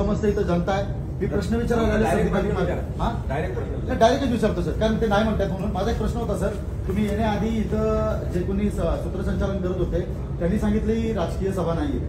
समजतं इथं जनता आहे. मी प्रश्न विचारायला डायरेक्टच विचारतो सर, कारण ते नाही म्हणतात म्हणून. माझा एक प्रश्न होता सर, तुम्ही येण्याआधी इथं जे कोणी सूत्रसंचालन करत होते त्यांनी सांगितलं ही राजकीय सभा नाहीये,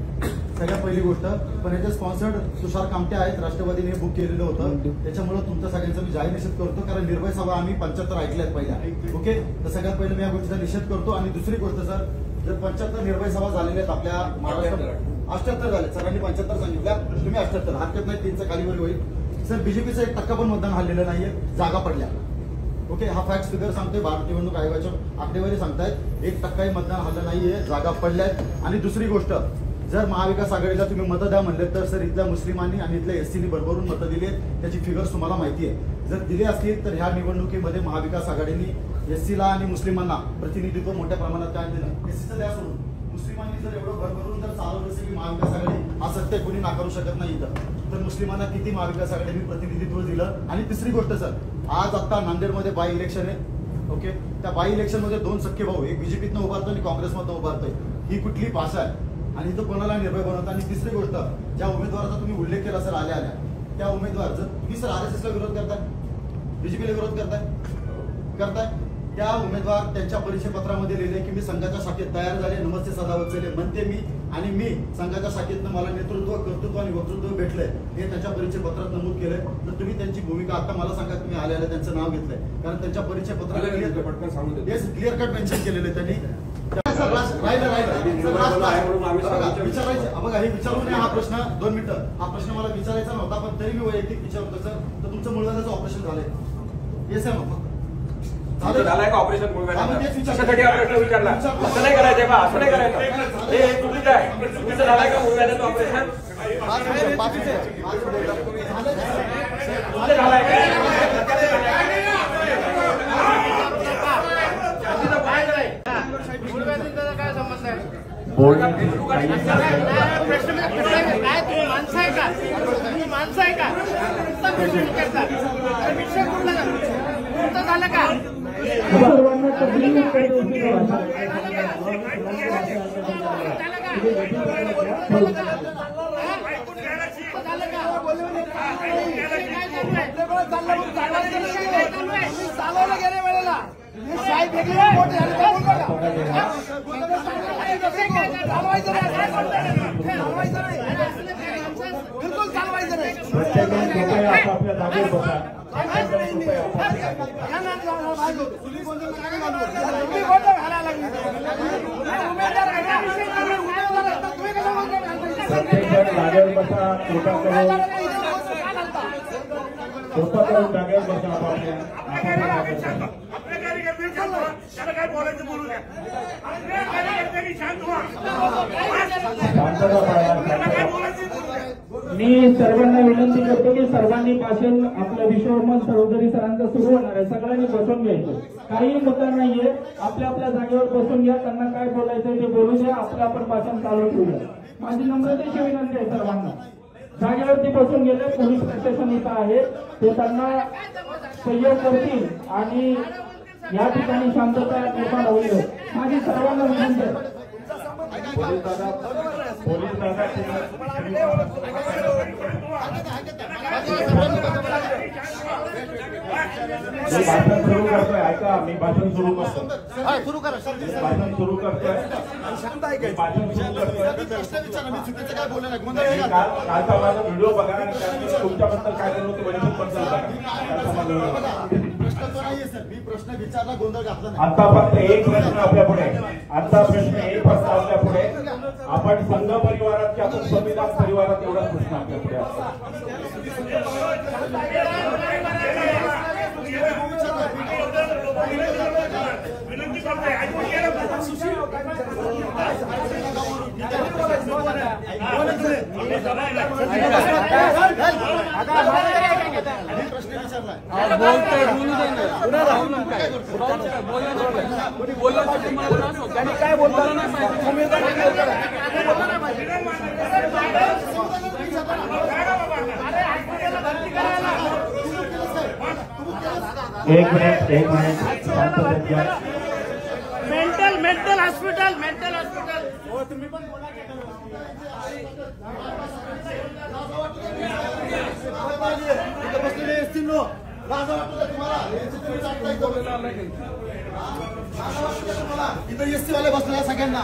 सगळ्यात पहिली गोष्ट. पण याचे स्पॉन्सर्ड तुषार कामटे आहेत, राष्ट्रवादीने बुक केलेलं होतं. त्याच्यामुळे तुमच्या सगळ्यांचा मी जाहीर निषेध करतो, कारण निर्भय सभा आम्ही 75 ऐकल्यात पहिल्या. ओके, तर सगळ्यात पहिले मी या गोष्टीचा निषेध करतो. आणि दुसरी गोष्ट सर, जर 75 निर्भय सभा झालेल्या आहेत आपल्या महाराष्ट्रात, 78 झाले, सरांनी 75 सांगितल्या, तुम्ही 78, हरकत नाही, 3चं खालीवर होईल. सर बीजेपीचं 1% पण मतदान हल्लेलं नाहीये, जागा पडल्या. ओके, हा फॅक्ट फिगर सांगतोय, भारत निवडणूक आयोगाच्या आकडेवारी सांगतायत 1%ही मतदान हल्लं नाहीये, जागा पडल्यात. आणि दुसरी गोष्ट, जर महाविकास आघाडीला तुम्ही मतं द्या म्हणले तर सर इथल्या मुस्लिमांनी आणि इथल्या एससीनी भरभरून मतं दिली आहेत, त्याची फिगर्स तुम्हाला माहिती आहे. जर दिली असतील तर ह्या निवडणुकीमध्ये महाविकास आघाडीने एससीला आणि मुस्लिमांना प्रतिनिधित्व मोठ्या प्रमाणात काय दिलं. एससीचं द्या सोडून, मुस्लिमांनी जर एवढं भरभरून जर चालवलं असेल की महाविकास आघाडी, हा सत्य कोणी नाकारू शकत नाही इथं, तर मुस्लिमांना किती महाविकास आघाडीने प्रतिनिधित्व दिलं. आणि तिसरी गोष्ट सर, आज आता नांदेडमध्ये बाय इलेक्शन आहे. ओके, त्या बाय इलेक्शन मध्ये 2 सख्खे भाऊ, एक बीजेपीतनं उभारतोय आणि काँग्रेसमधनं उभारतोय. ही कुठली भाषा आहे? आणि इथं कोणाला निर्भय बनवतं. आणि तिसरी गोष्ट, ज्या उमेदवाराचा तुम्ही उल्लेख केला सर आल्या त्या उमेदवार, जर तुम्ही सर RSSला विरोध करताय, बीजेपीला विरोध करताय, त्या उमेदवार त्यांच्या परिचय पत्रामध्ये लिहिले की मी संघाच्या शाखेत तयार झाले, नमस्ते सदावत्सले म्हणते मी, आणि मी संघाच्या शाखेतनं मला नेतृत्व, कर्तृत्व आणि वक्तृत्व भेटलंय, हे त्यांच्या परिचय पत्रात नमूद केलंय. तर तुम्ही त्यांची भूमिका आता मला सांगा, तुम्ही आल्या त्यांचं नाव घेतलंय, कारण त्यांच्या परिचय पत्रात क्लिअर कट मेन्शन केलेलं आहे त्यांनी. विचारायचं बघा, हे विचारू नये हा प्रश्न, 2 मिनिटं, हा प्रश्न मला विचारायचा नव्हता, पण तरी मी वैयक्तिक विचारतो सर, तर तुमचं मुलगाचं ऑपरेशन झालंय, येस आहे मग झालाय का ऑपरेशन? कशासाठी हा प्रश्न विचारला? असं नाही करायचंय बा, असं नाही करायचं, हे चुकीचं आहे. तुमचं झालाय का मुलगाचं ऑपरेशन? झालाय का? काय संबंध आहे? माणसं आहे का? माणसं आहे का? विषय कुठला झालं का? चालवलं गेल्या वेळेला साहेब वेगळी मोठी झाली, चालवायचं नाही, बिलकुल चालवायचं नाही. काय बोलायचं बोलू द्या. मी सर्वांना विनंती करतो की सर्वांनी भाषण आपलं विश्वमन चौधरी सरांचं सुरू होणार आहे, सगळ्यांनी बसून घ्यायचं. काही मुद्दा नाहीये, आपल्या आपल्या जागेवर बसून घ्या, त्यांना काय बोलायचं ते बोलू द्या, आपलं आपण भाषण चालू ठेवूया. माझी नम्रतेची विनंती आहे सर्वांना, जागेवरती बसून गेले. पोलीस प्रशासन इथं आहे, ते त्यांना सहयोग करतील आणि या ठिकाणी शांतता निर्माण होईल. माझी सर्वांना विनंती आहे. भाषण सुरू करतोय, ऐका, मी भाषण सुरू करतो, सुरू करा, भाषण सुरू करतोय, शांत ऐकायचं. भाषण सुरू करतोय. प्रश्न विचारा, मी चुकीचं काय बोललं नाही. कालचा माझा व्हिडिओ बघा आणि तुमच्याबद्दल काय करत होते वैद्यबद्दल बघा. प्रश्न तो नाहीये सर, मी प्रश्न विचारला, गोंधळ घातला नाही. आता फक्त एक प्रश्न आपल्या पुढे, आता प्रश्न एक फक्त आपल्या पुढे, आपण संघ परिवारात की आपण संविधान परिवारात, एवढाच प्रश्न आपल्या पुढे असतो. विनंती करतोय, प्रश्न विचारला काय बोलतो एक मिनिट मेंटल हॉस्पिटल तुम्ही पण बोला. आली आहे. इथे बसलेले एसटी नो लाज वाटतं का तुम्हाला? यांची तुम्ही चाटताय इथं. लाज वाटतं का तुम्हाला? इथं एसटी वाले बसलेले सगळ्यांना